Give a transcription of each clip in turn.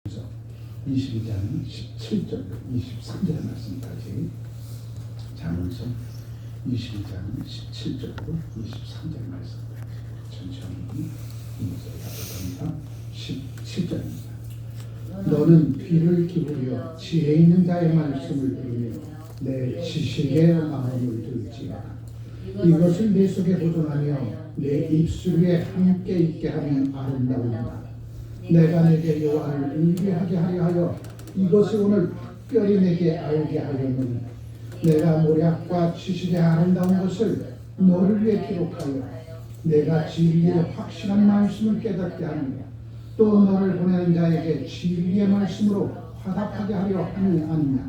22장 17절 23절의 말씀까지 잠언서 22장 17절부터 23절의 말씀까지 천천히 읽어야 됩니다. 17절입니다. 너는 귀를 기울여 지혜 있는 자의 말씀을 들으며 내 지식의 마음을 들지어다. 이것을 내 속에 보존하며 내 입술 위에 함께 있게 하면 아름다우리라. 내가 내게 여호와를 의뢰하게 하려 하여 이것을 오늘 특별히 내게 알게 하려는 내가 모략과 지식의 아름다운 것을 너를 위해 기록하여 내가 진리의 확실한 말씀을 깨닫게 하느냐 또 너를 보내는 자에게 진리의 말씀으로 화답하게 하려 하느냐 아니냐.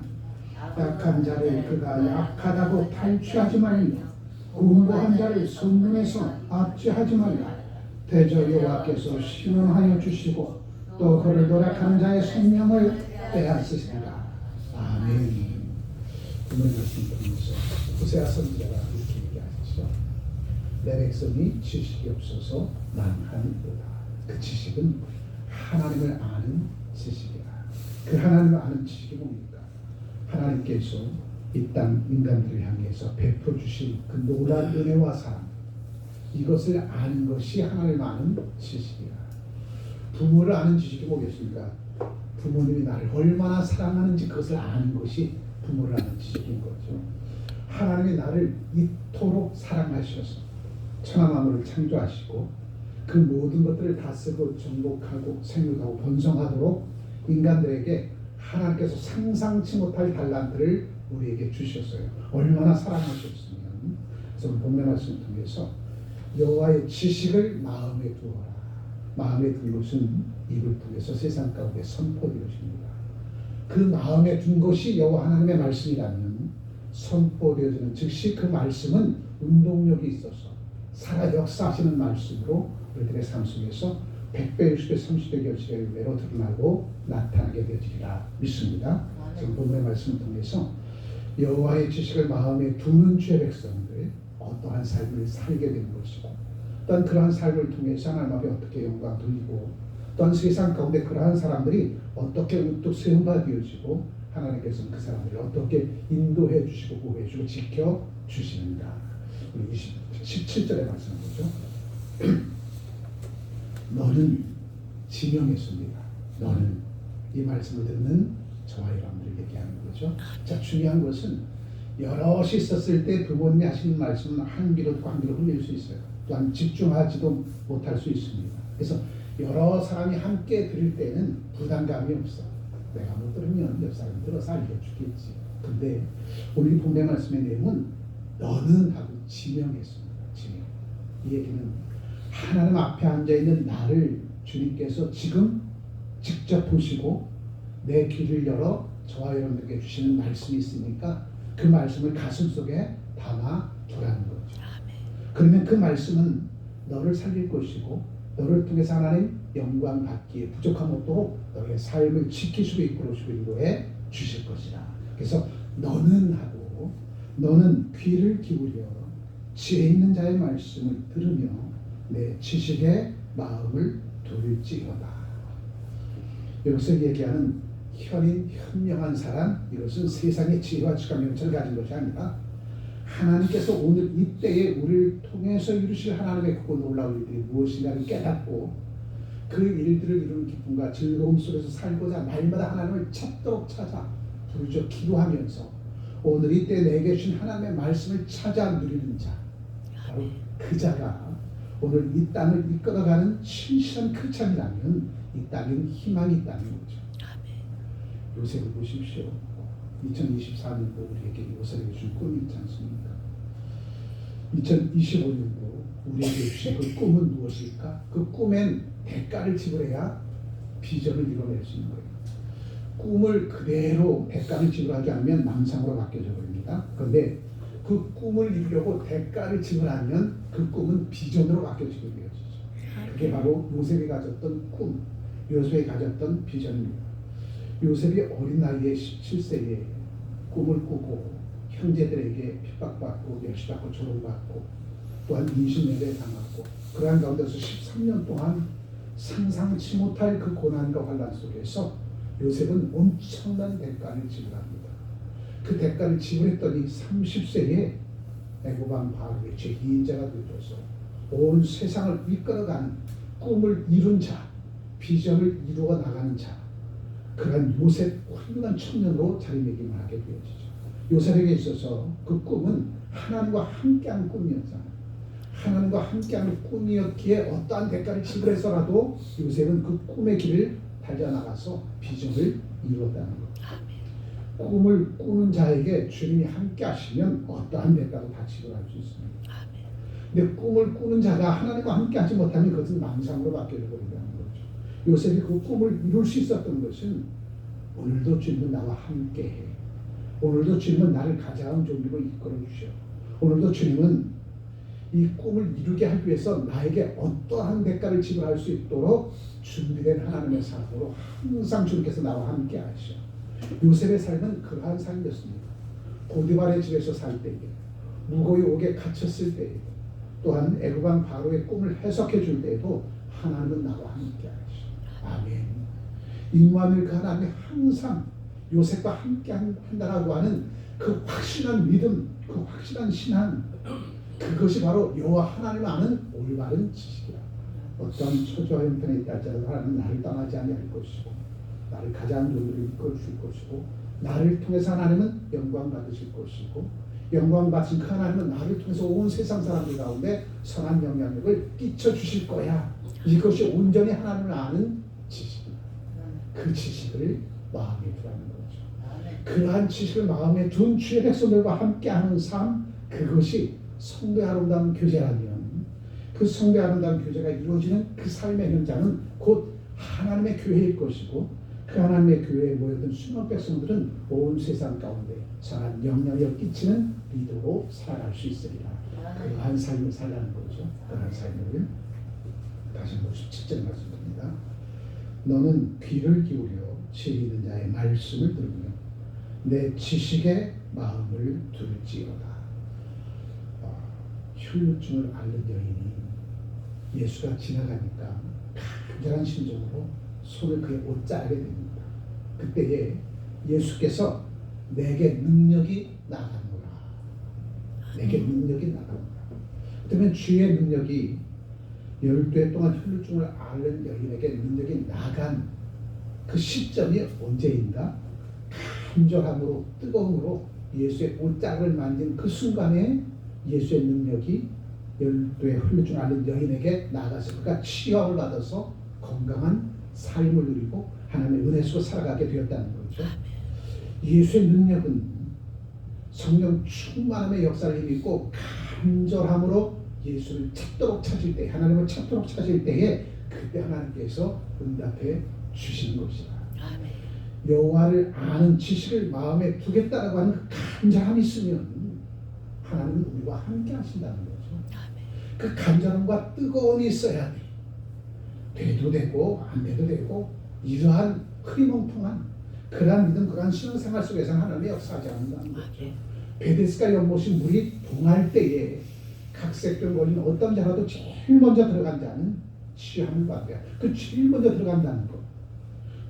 약한 자를 그가 약하다고 탈취하지 말며 공고한 자를 성문에서 압제하지 말라. 대저 여호와께서 신원하여 주시고 또 그를 노력하는 자의 생명을 빼앗으시리라. 아멘. 오늘 말씀 보면서 호세아 선지자가 이렇게 얘기하시죠. 내 백성이 지식이 없어서 망하는도다. 그 지식은 하나님을 아는 지식이라. 그 하나님을 아는 지식이 뭡니까? 하나님께서 이 땅 인간들을 향해서 베풀어 주신 그 놀라운 은혜와 사랑, 이것을 아는 것이 하나님을 아는 지식이라. 부모를 아는 지식이 뭐겠습니까? 부모님이 나를 얼마나 사랑하는지 그것을 아는 것이 부모를 아는 지식인 거죠. 하나님이 나를 이토록 사랑하셔서 천하만물을 창조하시고 그 모든 것들을 다스리고 정복하고 생육하고 번성하도록 인간들에게 하나님께서 상상치 못할 달란트를 우리에게 주셨어요. 얼마나 사랑하셨으면. 그래서 본문의 말씀을 통해서 여호와의 지식을 마음에 두어라. 마음에 둔 것은 입을 통해서 세상 가운데 선포되어집니다. 그 마음에 둔 것이 여호와 하나님의 말씀이라면 선포되어지는 즉시 그 말씀은 운동력이 있어서 살아 역사하시는 말씀으로 우리들의 삶 속에서 100배, 60배, 30배 결실의 의외로 드러나고 나타나게 되어지리라 믿습니다. 지금 본문의 말씀을 통해서 여호와의 지식을 마음에 두는 주의 백성들 어떠한 삶을 살게 되는 것이고 또한 그러한 삶을 통해서 하나님 앞에 어떻게 영광 돌리고 또한 세상 가운데 그러한 사람들이 어떻게 우뚝 세움받아지고 하나님께서는 그 사람들을 어떻게 인도해 주시고 보호해 주고 지켜 주시는가. 우리 17절의 말씀을 보죠. 너는 지명했습니다. 너는 이 말씀을 듣는 저와 여러분들 얘기하는 거죠. 자, 중요한 것은 여럿이 있었을 때 부모님이 하시는 말씀은 한 귀로 듣고 한 귀로 흘릴 수 있어요. 또한 집중하지도 못할 수 있습니다. 그래서 여러 사람이 함께 들을 때는 부담감이 없어. 내가 못 들으면 옆 사람이 들어서 알려주겠지. 근데 오늘 본문의 말씀의 내용은 너는 하고 지명했습니다. 지명. 이 얘기는 하나님 앞에 앉아있는 나를 주님께서 지금 직접 보시고 내 귀를 열어 저와 여러분들께 주시는 말씀이 있으니까 그 말씀을 가슴속에 담아 두라는 거죠. 그러면 그 말씀은 너를 살릴 것이고 너를 통해서 하나님 영광 받기에 부족함 없도록 너의 삶을 지키시고 이끌어주시고 인도해 주실 것이라. 그래서 너는 하고 너는 귀를 기울여 지혜 있는 자의 말씀을 들으며 내 지식의 마음을 둘지어다. 여기서 얘기하는 현명한 사람, 이것은 세상의 지혜와 지각 명철을 가진 것이 아니라 하나님께서 오늘 이때에 우리를 통해서 이루실 하나님의 크고 놀라운 일들이 무엇인가를 깨닫고 그 일들을 이루는 기쁨과 즐거움 속에서 살고자 날마다 하나님을 찾도록 찾아 부르짖어 기도하면서 오늘 이때 내게 주신 하나님의 말씀을 찾아 누리는 자, 바로 그 자가 오늘 이 땅을 이끌어가는 신실한 크리스찬이라면 이 땅에는 희망이 있다는 거죠. 요셉을 보십시오. 2024년도 우리에게 요셉에게 준 꿈이 있지 않습니까? 2025년도 우리에게 주신 그 꿈은 무엇일까? 그 꿈엔 대가를 지불해야 비전을 이뤄낼 수 있는 거예요. 꿈을 그대로 대가를 지불하지 않으면 망상으로 바뀌어져 버립니다. 그런데 그 꿈을 이루려고 대가를 지불하면 그 꿈은 비전으로 바뀌어지게 되어지죠. 그게 바로 요셉이 가졌던 꿈, 요셉이 가졌던 비전입니다. 요셉이 어린 나이에 17세에 꿈을 꾸고 형제들에게 핍박받고 멸시받고 조롱받고 또한 임신매를 당하고 그러한 가운데서 13년 동안 상상치 못할 그 고난과 환난 속에서 요셉은 엄청난 대가를 지불합니다. 그 대가를 지불했더니 30세에 애굽 왕 바로의 제2인자가 되어서 온 세상을 이끌어가는 꿈을 이룬 자, 비전을 이루어 나가는 자, 그러한 요셉 훌륭한 청년으로 자리매김을 하게 되어지죠. 요셉에게 있어서 그 꿈은 하나님과 함께하는 꿈이었잖아요. 하나님과 함께하는 꿈이었기에 어떠한 대가를 지불해서라도 요셉은 그 꿈의 길을 달려나가서 비전을 이루었다는 것. 꿈을 꾸는 자에게 주님이 함께 하시면 어떠한 대가도 다 지불할 수 있습니다. 근데 꿈을 꾸는 자가 하나님과 함께 하지 못하면 그것은 망상으로 바뀌어 버린다는 거죠. 요셉이 그 꿈을 이룰 수 있었던 것은 오늘도 주님은 나와 함께해. 오늘도 주님은 나를 가장 종류로 이끌어 주셔. 오늘도 주님은 이 꿈을 이루게 하기 위해서 나에게 어떠한 대가를 지불할 수 있도록 준비된 하나님의 사람으로 항상 주님께서 나와 함께 하셔. 요셉의 삶은 그러한 삶이었습니다. 보디발의 집에서 살 때에, 무고의 옥에 갇혔을 때에, 또한 애굽 왕 바로의 꿈을 해석해 줄 때에도 하나님은 나와 함께 하시오. 아멘. 임마누엘 그 하나님이 항상 요셉과 함께 한다라고 하는 그 확실한 믿음, 그 확실한 신앙, 그것이 바로 여호와 하나님을 아는 올바른 지식이라. 어떤 처지와 형편에 있다 할지라도 하나님은 나를 떠나지 아니할 것이고, 나를 가장 좋은 이끌어 주실 것이고, 나를 통해서 하나님은 영광 받으실 것이고, 영광 받으신 그 하나님은 나를 통해서 온 세상 사람들 가운데 선한 영향력을 끼쳐 주실 거야. 이것이 온전히 하나님을 아는 지식이다. 그 지식을 마음에 두라는 거죠. 그러한 지식을 마음에 둔 주의 백성들과 함께하는 삶, 그것이 성도의 아름다운 교제라면, 그 성도의 아름다운 교제가 이루어지는 그 삶의 현장은 곧 하나님의 교회일 것이고, 그 하나님의 교회에 모여든 수많은 백성들은 온 세상 가운데 선한 영향력을 끼치는 리더로 살아갈 수 있으리라. 그러한 삶을 살라는 거죠. 그러한 삶을 다시 한번 17절 말씀드립니다. 너는 귀를 기울여 지혜 있는 자의 말씀을 들으며 내 지식에 마음을 둘지어다. 혈루증을 앓는 여인이 예수가 지나가니까 간절한 심정으로 손을 그의 옷자락에 댑니다. 그때에 예수께서 내게 능력이 나가노라. 내게 능력이 나가노라. 그러면 주의 능력이 12해 동안 혈루증을 앓는 여인에게 능력이 나간 그 시점이 언제인가? 간절함으로 뜨거움으로 예수의 옷자락을 만진 그 순간에 예수의 능력이 12해 혈루증을 앓는 여인에게 나가서 그가 치유함을 받아서 건강한 삶을 누리고 하나님의 은혜 속에 살아가게 되었다는 거죠. 예수의 능력은 성령 충만함의 역사를 힘입고 간절함으로 예수를 찾도록 찾을 때, 하나님을 찾도록 찾을 때에 그때 하나님께서 응답해 주시는 것이다. 여호와를 아는 지식을 마음에 두겠다라고 하는 그 간절함이 있으면 하나님은 우리와 함께 하신다는 거죠. 그 간절함과 뜨거움이 있어야 돼. 돼도 되고 안 돼도 되고, 이러한 흐리멍텅한 그러한 믿음, 그러한 신앙생활 속에서는 하나님의 역사하지 않는다는 거죠. 베데스다 연못이 물이 동할 때에 각색된 걸린 어떤 자라도 제일 먼저 들어간 자는 취함을 받아야 돼. 그 제일 먼저 들어간다는 것.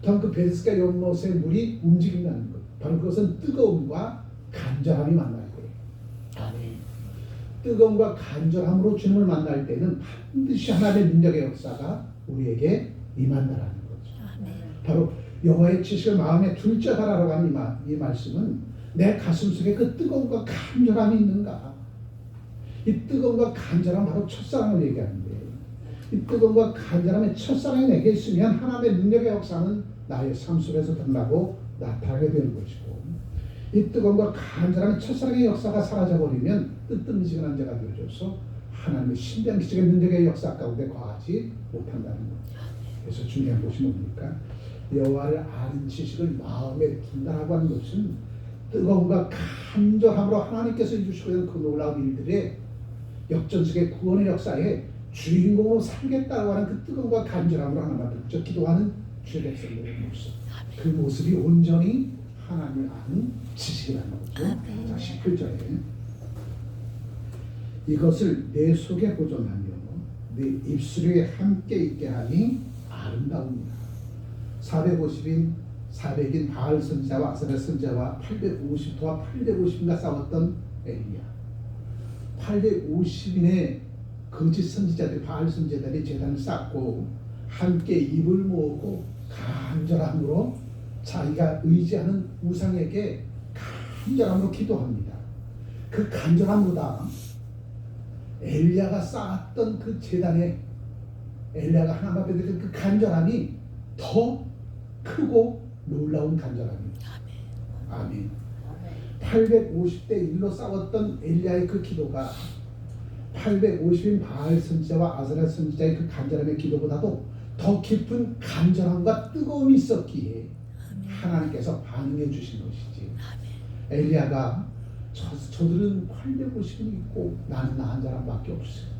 다음 그 베데스다 연못의 물이 움직인다는 것. 바로 그것은 뜨거움과 간절함이 만날 거예요. 아멘. 뜨거움과 간절함으로 주님을 만날 때는 반드시 하나님의 능력의 역사가 우리에게 임한다라는 거죠. 바로 여호와의 지식을 마음에 둘자다라고 하는 이 말씀은 내 가슴 속에 그 뜨거움과 간절함이 있는가? 이 뜨거움과 간절함 바로 첫사랑을 얘기하는데, 이 뜨거움과 간절함의 첫사랑이 내게 있으면 하나님의 능력의 역사는 나의 삶 속에서 드러나고 나타나게 되는 것이고, 이 뜨거움과 간절함의 첫사랑의 역사가 사라져버리면 뜨뜻미지근한 자가 되어져서 하나님의 신비한 기적의 능력의 역사 가운데 거하지 못한다는 거죠. 그래서 중요한 것이 뭡니까? 여호와를 아는 지식을 마음에 둔다라고 하는 것은 뜨거움과 간절함으로 하나님께서 이루시고 있는 그 놀라운 일들의 역전적의 구원의 역사에 주인공으로 살겠다고 하는 그 뜨거움과 간절함으로 하나님 앞에 붙여 기도하는 주의 백성들의 모습, 그 모습이 온전히 하나님을 아는 지식이라는 거죠. 자, 18절에 이것을 내 속에 보존하며 내 입술 위에 함께 있게 하니 아름다웁니다. 450인 400인 바알 선지자와 아스라 선지자와 850도와 850인가 싸웠던 엘리야. 850인의 거짓 선지자들이 바알 선지자들이 제단을 쌓고 함께 입을 모으고 간절함으로 자기가 의지하는 우상에게 간절함으로 기도합니다. 그 간절함보다 엘리야가 쌓았던 그 제단에 엘리야가 하나님 앞에 드린 그 간절함이 더 크고 놀라운 간절함입니다. 아멘. 850대 1로 싸웠던 엘리야의 그 기도가 850인 바알 선지자와 아스라 선지자의 그 간절함의 기도보다도 더 깊은 간절함과 뜨거움이 있었기에 하나님께서 반응해 주신 것이지. 엘리야가 저들은 850이 있고 나는 나 한 사람밖에 없어요.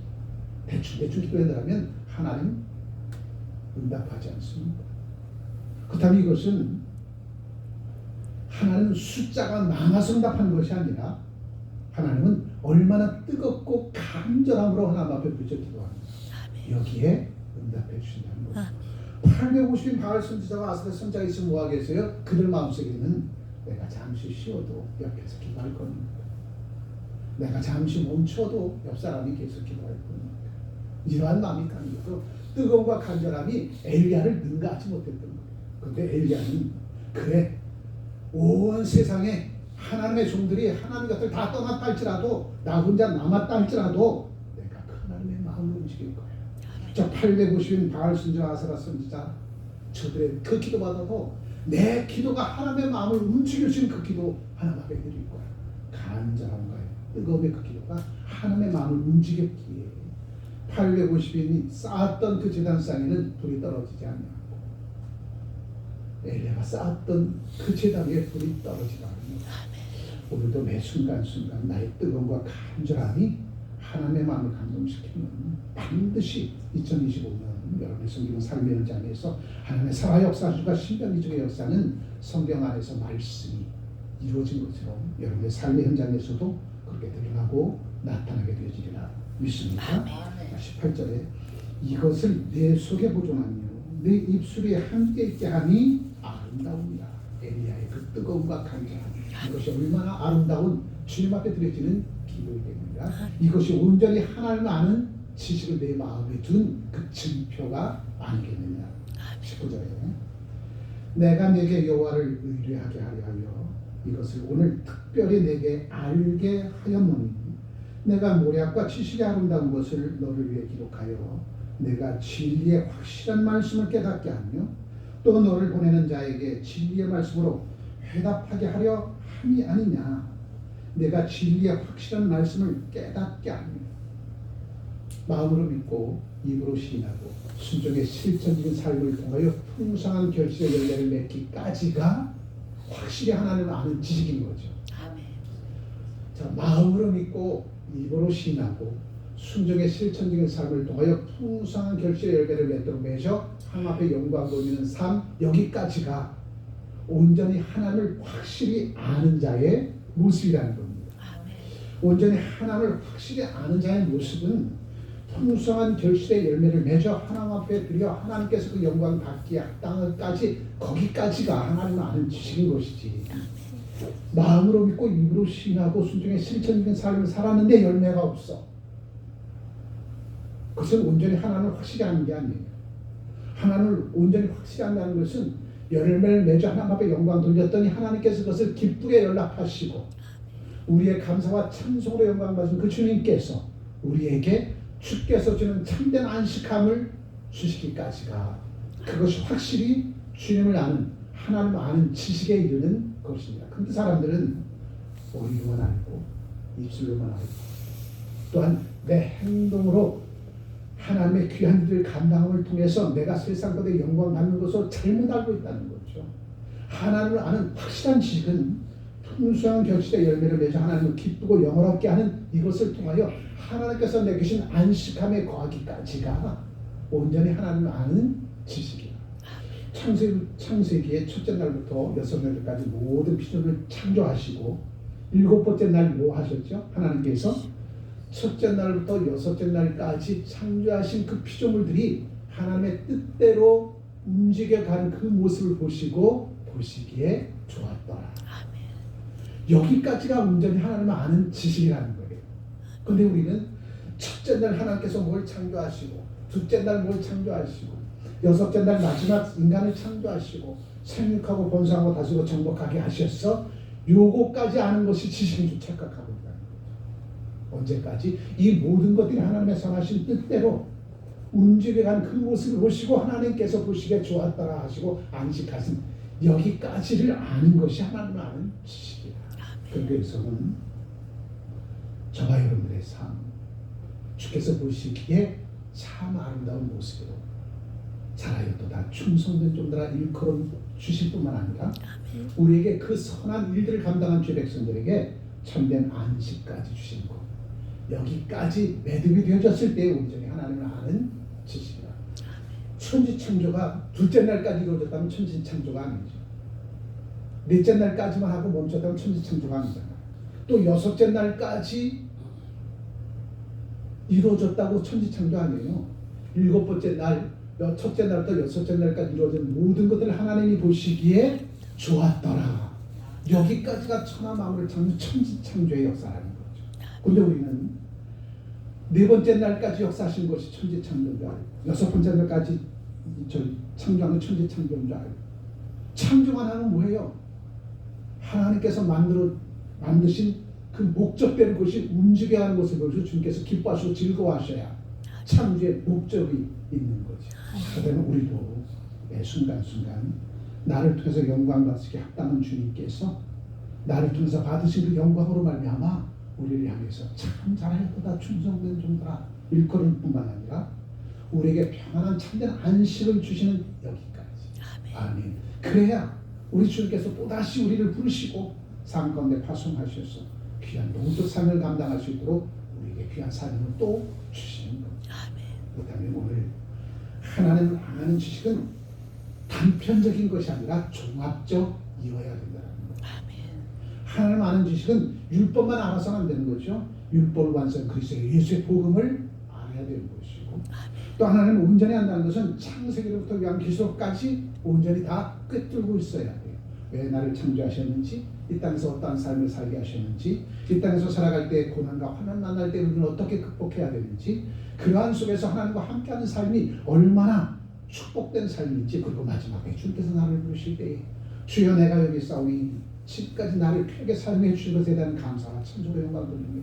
대충 기도한다면 하나님 응답하지 않습니다. 그렇다면 이것은 하나님은 숫자가 많아서 응답하는 것이 아니라 하나님은 얼마나 뜨겁고 간절함으로 하나님 앞에 부르짖어 기도합니다. 여기에 응답해 주신다는 거죠. 850인 바알 선지자와 아스라 선지자가 있으면 뭐하겠어요? 그들 마음속에는 내가 잠시 쉬어도 옆에서 기도할 겁니다. 내가 잠시 멈춰도 옆 사람이 계속 기도할 겁니다. 이러한 마음이 강해서 뜨거움과 간절함이 엘리야를 능가하지 못했던 거예요. 그런데 엘리야는 그래 온 세상에 하나님의 종들이 하나님 곁을 다 떠났다 할지라도 나 혼자 남았다 할지라도 내가 그 하나님의 마음을 움직일 거야. 저 850인 바알 선지자 아스라 선지자 저들의 그 기도받아도 내 기도가 하나님의 마음을 움직일 수 있는 그 기도 하나님 앞에 드릴 거야. 간절함과 뜨거움의 그 기도가 하나님의 마음을 움직였기에 850인이 쌓았던 그 제단상에는 불이 떨어지지 않냐고. 엘리야가 쌓았던 그 제단 위에 불이 떨어지지 않습니다. 오늘도 매 순간순간 나의 뜨거움과 간절함이 하나님의 마음을 감동시키면 반드시 2025년 여러분의 성경 삶의 현장에서 하나님의 살아 역사주가 신명기적의 역사는 성경 안에서 말씀이 이루어진 것처럼 여러분의 삶의 현장에서도 그렇게 드러나고 나타나게 되어지리라 믿습니다. 18절에 이것을 내 속에 보존하며 내 입술에 함께 있게 하니 아름다움이라. 엘리야의 그 뜨거움과 간절함 이것이 얼마나 아름다운 주님 앞에 드려지는 기도이 됩니다. 이것이 온전히 하나님을 아는 지식을 내 마음에 둔 그 증표가 아니겠느냐. 19절에 내가 내게 여호와를 의뢰하게 하려 하여 이것을 오늘 특별히 내게 알게 하였노니 내가 모략과 지식의 아름다운 것을 너를 위해 기록하여 내가 진리의 확실한 말씀을 깨닫게 하며 또 너를 보내는 자에게 진리의 말씀으로 회답하게 하려 함이 아니냐. 내가 진리의 확실한 말씀을 깨닫게 하며 마음으로 믿고 입으로 시인하고 순종의 실천적인 삶을 통하여 풍성한 결실의 열매를 맺기까지가 확실히 하나님을 아는 지식인 거죠. 아멘. 자, 마음으로 믿고 입으로 시인하고 순종의 실천적인 삶을 통하여 풍성한 결실의 열매를 맺도록 매셔 하나님 앞에 영광 돌리는 삶, 여기까지가 온전히 하나님을 확실히 아는 자의 모습이라는 겁니다. 아멘. 온전히 하나님을 확실히 아는 자의 모습은 풍성한 결실의 열매를 맺어 하나님 앞에 드려 하나님께서 그 영광 받기에 합당한까지 거기까지가 하나님을 아는 지식인 것이지. 마음으로 믿고 입으로 시인하고 순종의 실천적인 삶을 살았는데 열매가 없어. 그것은 온전히 하나님을 확실히 아는 게 아니에요. 하나님을 온전히 확실히 안다는 것은 열매를 맺어 하나님 앞에 영광 돌렸더니 하나님께서 그것을 기쁘게 연락하시고 우리의 감사와 찬송으로 영광 받은 그 주님께서 우리에게 주께서 주는 참된 안식함을 주시기까지가 그것이 확실히 주님을 아는 하나님을 아는 지식에 이르는 것입니다. 그런데 사람들은 머리로만 알고 입술로만 알고 또한 내 행동으로 하나님의 귀한 일을 감당함을 통해서 내가 세상 가운데 영광 받는 것으로 잘못 알고 있다는 거죠. 하나님을 아는 확실한 지식은 풍성한 결실의 열매를 맺어 하나님을 기쁘고 영원롭게 하는 이것을 통하여 하나님께서 내주신 안식함에 거하기까지가 온전히 하나님을 아는 지식이다. 창세기의 첫째 날부터 여섯 날까지 모든 피조물을 창조하시고 일곱 번째 날 뭐 하셨죠? 하나님께서 첫째 날부터 여섯째 날까지 창조하신 그 피조물들이 하나님의 뜻대로 움직여가는 그 모습을 보시고 보시기에 좋았더라. 여기까지가 온전히 하나님을 아는 지식이라는 거예요. 그런데 우리는 첫째 날 하나님께서 뭘 창조하시고, 둘째 날 뭘 창조하시고, 여섯째 날 마지막 인간을 창조하시고, 생육하고 번성하고 다스리고 정복하게 하셨어. 요거까지 아는 것이 지식인 줄 착각하고 있다는 거죠. 언제까지? 이 모든 것들이 하나님의 선하신 뜻대로 움직여간 그 모습을 보시고 하나님께서 보시기에 좋았더라 하시고 안식하신 여기까지를 아는 것이 하나님을 아는 지식이다. 그래서는 저와 여러분들의 삶, 주께서 보시기에 참 아름다운 모습으로 살아였도다 충성된 종들아 일컬음 주실 뿐만 아니라 우리에게 그 선한 일들을 감당한 죄 백성들에게 참된 안식까지 주신 것, 여기까지 매듭이 되어졌을 때 온전히 하나님을 아는 지식이다. 천지창조가 둘째 날까지 이루어졌다면 천지창조가 아니죠. 넷째 날까지만 하고 멈췄다면 천지창조가 아니잖아요. 또 여섯째 날까지 이루어졌다고 천지창조 아니에요. 일곱 번째 날, 첫째 날부터 여섯째 날까지 이루어진 모든 것들을 하나님이 보시기에 좋았더라. 여기까지가 천하 만물을 창조 천지창조의 역사라는 거죠. 그런데 우리는 네 번째 날까지 역사하신 것이 천지창조인 줄 알고, 여섯 번째 날까지 창조하는 천지창조인 줄 알고, 창조만 하는 뭐예요? 하나님께서 만드신 그 목적대로 그것이 움직여야 하는 것을 보여서 주님께서 기뻐하시고 즐거워하셔야 창조의 목적이 있는 거죠. 그러면 우리도 매 순간순간 나를 통해서 영광 받으시기 합당한 주님께서 나를 통해서 받으신 그 영광으로 말미암아 우리를 향해서 참 잘하였도다 충성된 종들아 일컬을 뿐만 아니라 우리에게 평안한 참된 안식을 주시는 여기까지. 아멘. 그래야 우리 주님께서 또다시 우리를 부르시고 삶 가운데 파송하셔서 귀한 농적 삶을 감당할 수 있도록 우리에게 귀한 삶을 또 주시는 겁니다. 그렇다면 오늘 하나님을 아는 지식은 단편적인 것이 아니라 종합적이어야 된다는 거예요. 하나님 아는 지식은 율법만 알아서는 안 되는 거죠. 율법을 완성 그리스도 예수의 복음을 알아야 되는 것이고, 또 하나님을 온전히 안다는 것은 창세기로부터 요한계시록까지 온전히 다 꿰뚫고 있어야 돼요. 왜 나를 창조하셨는지, 이 땅에서 어떠한 삶을 살게 하셨는지, 이 땅에서 살아갈 때 고난과 환난 만날 때 우리는 어떻게 극복해야 되는지, 그러한 속에서 하나님과 함께하는 삶이 얼마나 축복된 삶인지, 그리고 마지막에 주께서 나를 부르실 때에 주여 내가 여기 싸우니 지금까지 나를 편하게 사용해 주신 것에 대한 감사와 찬송과 영광을 돌리며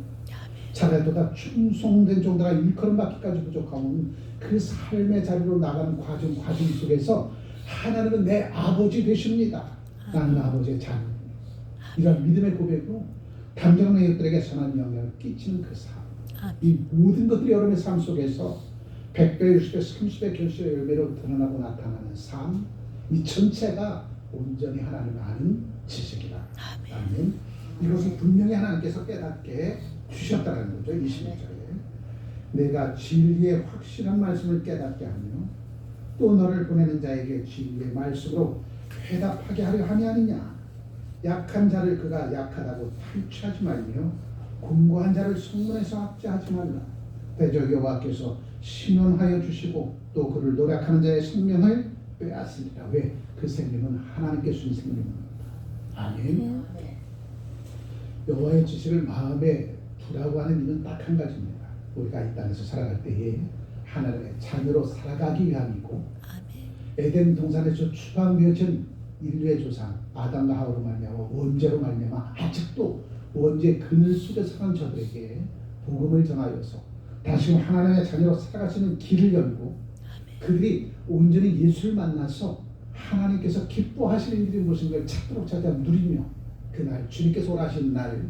잘해도다 충성된 종들아 일컬음 받기까지 부족하면 그 삶의 자리로 나가는 과정 속에서 하나님은 내 아버지 되십니다. 나는 아버지의 자녀입니다. 이런 믿음의 고백으로 담정한 이들에게 선한 영향을 끼치는 그 삶, 이 모든 것들이 여러분의 삶 속에서 100배, 60배, 30배 결실의 열매로 드러나고 나타나는 삶, 이 전체가 온전히 하나님을 아는 지식이다. 아멘. 이것을 분명히 하나님께서 깨닫게 주셨다는 거죠. 21절에 내가 진리의 확실한 말씀을 깨닫게 하며 또 너를 보내는 자에게 진리의 말씀으로 회답하게 하려 함이 아니냐. 약한 자를 그가 약하다고 탈취하지 말며 공고한 자를 성문에서 압제하지 말라. 대저 여호와께서 신원하여 주시고 또 그를 노력하는 자의 생명을 빼앗으리라. 왜? 그 생명은 하나님께 주신 생명입니다. 아멘. 여호와의 지식을 마음에 두라고 하는 이유는 딱 한 가지입니다. 우리가 이 땅에서 살아갈 때에 하나님의 자녀로 살아가기 위함이고, 에덴 동산에서 추방되어진 인류의 조상 아담과 하와로 말미암아 원죄로 말미암아 아직도 원죄 그늘 속에 사는 저들에게 복음을 전하여서 다시금 하나님의 자녀로 살아가시는 길을 열고, 그들이 온전히 예수를 만나서 하나님께서 기뻐하시는 일이 무엇인 걸 찾도록 찾아 누리며, 그날 주님께서 오라신 날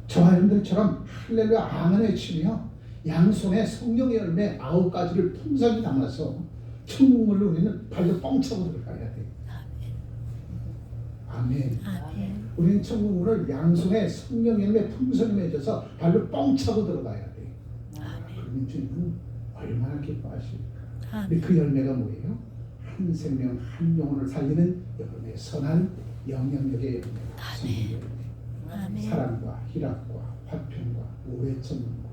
저와 여러분들처럼 할렐루야 아멘 외치며 양손에 성령의 열매 9가지를 풍성히 담아서 천국문을 우리는 발로 뻥 차고 들어가야 돼. 아멘. 우리는 천국문을 양손에 성령의 열매 풍성히 맺어서 발로 뻥 차고 들어가야 돼. 그러면 주님은 얼마나 기뻐하실까. 근데 그 열매가 뭐예요? 한 생명 한 영혼을 살리는 여러분의 선한 영향력의 열매, 성령의 열매, 사랑과 희락과 화평과 오래 참음과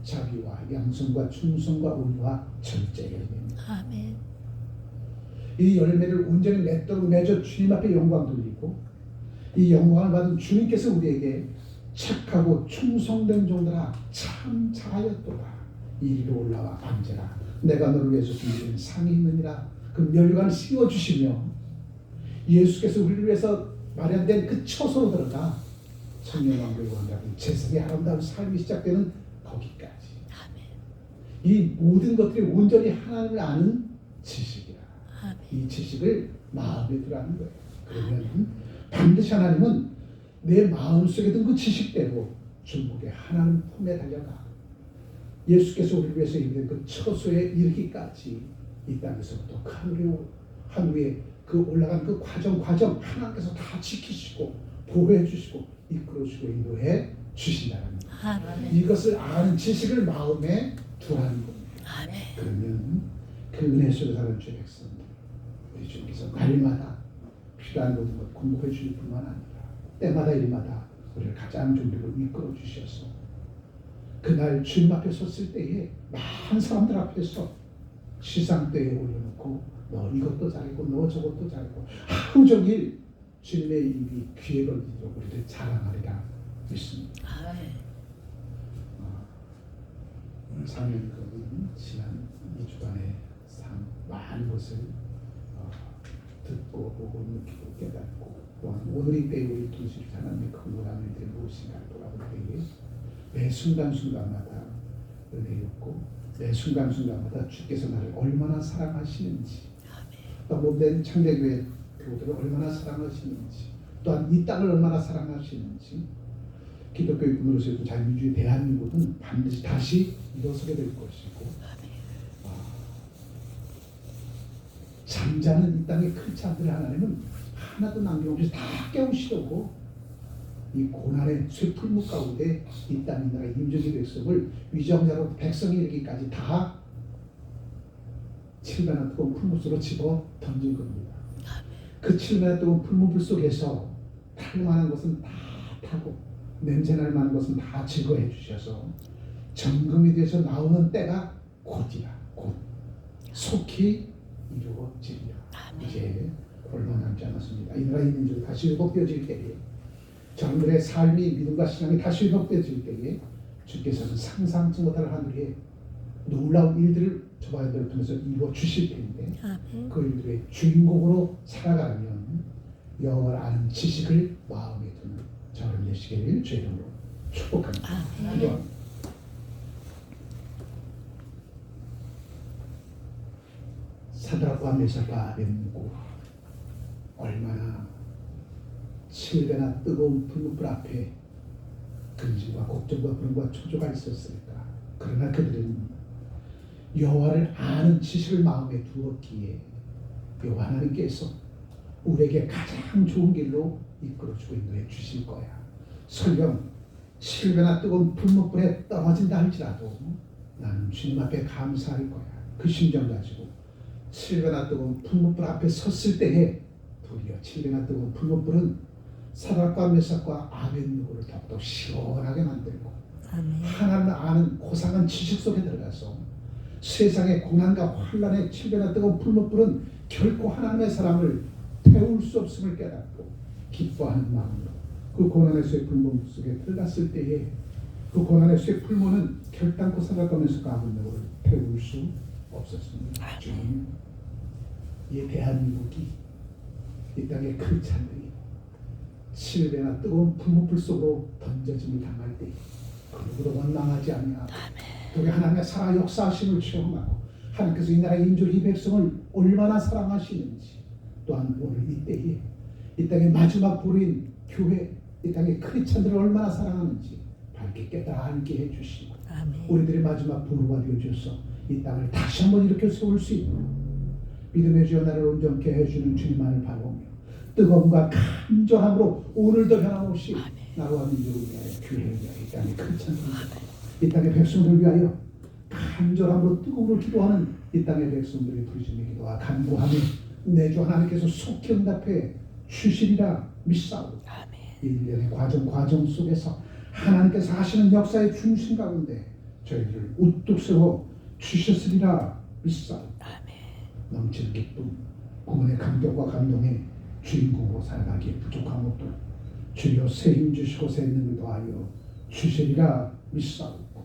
자비와 양성과 충성과 온유와 절제의 열매입니다. 이 열매를 온전히 맺도록 맺어 주님 앞에 영광 돌리고, 이 영광을 받은 주님께서 우리에게 착하고 충성된 종들아 참 잘하였도다. 이리로 올라와 앉으라. 내가 너를 위해서 준비된 상이 있느니라. 그 멸관을 씌워주시며 예수께서 우리를 위해서 마련된 그 처소로 들어가 천년왕국의 왕자분 제사의 아름다운 삶이 시작되는 거기까지. 이 모든 것들이 온전히 하나님을 아는 지식이라. 이 지식을 마음에 두라는 거예요. 그러면 반드시 하나님은 내 마음속에 든 그 지식대로 중국의 하나님 품에 달려가 예수께서 우리를 위해서 있는 그 처소에 이르기까지 이 땅에서부터 하늘에 그 올라간 그 과정 하나님께서 다 지키시고 보호해 주시고 이끌어 주시고 인도해 주신다는 거예요. 이것을 아는 지식을 마음에 두라는 겁니다. 그러면 그 은혜 속에 사는 주의 백성들, 우리 주님께서 날마다 필요한 모든 것 공급해 주실 뿐만 아니라 때마다 일마다 우리를 가장 준비로 이끌어 주셔서 그날 주님 앞에 섰을 때에 많은 사람들 앞에서 시상대에 올려놓고 너 이것도 잘했고 너 저것도 잘했고 하루 종일 주님의 입이 귀에 걸리도록 우리를 자랑하리라 믿습니다. 오늘 사명교회는 지난 2주간의 많은 것을 듣고 보고 느끼고 깨닫고 또한 오늘이 때에 우리 통실을 하나님의 큰 원함을 들 무엇인가를 돌아볼 때에 매 순간순간마다 은혜였고 매 순간순간마다 주께서 나를 얼마나 사랑하시는지 또 몸된 창대교회 교우들을 얼마나 사랑하시는지 또한 이 땅을 얼마나 사랑하시는지 기독교의 군으로서도 자유민주주의 대한민국은 반드시 다시 일어서게 될 것이고 잠자는 이 땅의 큰 참들 하나님은 하나도 남김없이 다 깨우시려고 이 고난의 쇠풀무 가운데 이 땅 이 나라의 임종의 백성을 위정자로 백성이 이르기까지 다 7배나 뜨거운 풀무수로 집어 던진 겁니다. 그 7배나 뜨거운 풀무불 속에서 탈만한 것은 다 타고 냄새날 만한 것은 다 제거해 주셔서 정금이 돼서 나오는 때가 곧이라 곧 속히 이루어지리라. 이제 얼마 남지 않았습니다. 이 나라의 민족이 다시 회복되어질 때에 저들의 삶이 믿음과 신앙이 다시 회복되어질 때에 주께서는 상상치 못할 하늘에 놀라운 일들을 저바인들을 통해서 이루어 주실 텐데 그 일들의 주인공으로 살아가면 여호와를 아는 지식을 마음에 두는 저를 되시기를 주의 이름으로 축복합니다. 기도합니다. 사드락과 메삭과 아벳느고 얼마나 7배나 뜨거운 불 앞에 근심과 걱정과 불안과 초조가 있었을까. 그러나 그들은 여호와를 아는 지식을 마음에 두었기에 여호와 하나님께서 우리에게 가장 좋은 길로 이끌어주고 인도해 주실 거야. 설령 7배나 뜨거운 불목불에 떨어진다 할지라도 나는 주님 앞에 감사할 거야. 그 심정 가지고 7배나 뜨거운 불목불 앞에 섰을 때에 도리어 7배나 뜨거운 불목불은 사드락과 메삭과 아벳느고를 더욱더 시원하게 만들고 하나님을 아는 고상한 지식 속에 들어가서 세상의 고난과 환난의 7배나 뜨거운 불목불은 결코 하나님의 사람을 태울 수 없음을 깨닫고 기뻐하는 마음으로 그 고난의 쇠 불목 속에 들어갔을 때에 그 고난의 쇠 불목은 결단코 사드락과 메삭과 아벳느고를 태울 수 없었습니다. 주님, 이 대한민국이 이 땅의 큰 찬들이 7배나 뜨거운 불목불 속으로 던져짐을 당할 때 그 누구도 원망하지 아니하고 우리 하나님의 살아 역사하심을 체험하고 하나님께서 이 나라의 인족 이 백성을 얼마나 사랑하시는지 또한 오늘 이때에 이 땅의 마지막 보루인 교회 이 땅의 크리스찬들을 얼마나 사랑하는지 밝게 깨닫게 해주시고 우리들의 마지막 보루가 되어주셔서 이 땅을 다시 한번 일으켜 세울 수 있는 믿음의 주여 나를 온전케 해주는 주님만을 바라보며 뜨거움과 간절함으로 오늘도 변함없이 나와 민족을 위하여 교회를 위하여 이 땅의 크리스찬들을 위하여 이 땅의 백성들을 위하여 간절함으로 뜨거움으로 기도하는 이 땅의 백성들의 부르심의 기도와 간구하며 내 주 하나님께서 속히 응답해 주시리라 믿사오니 이 일련의 과정 속에서 하나님께서 하시는 역사의 중심 가운데 저희들을 우뚝 세워 주셨으리라 믿사오니 넘치는 기쁨 그분의 감격과 감동에 주인공으로 살아가기에 부족한 것도 주여 새 힘 주시고 새 능을 더하여 주시리라 믿사옵고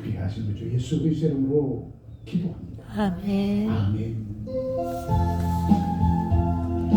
귀하신 주 예수 그리스도의 이름으로 기도합니다. 아멘. 아멘.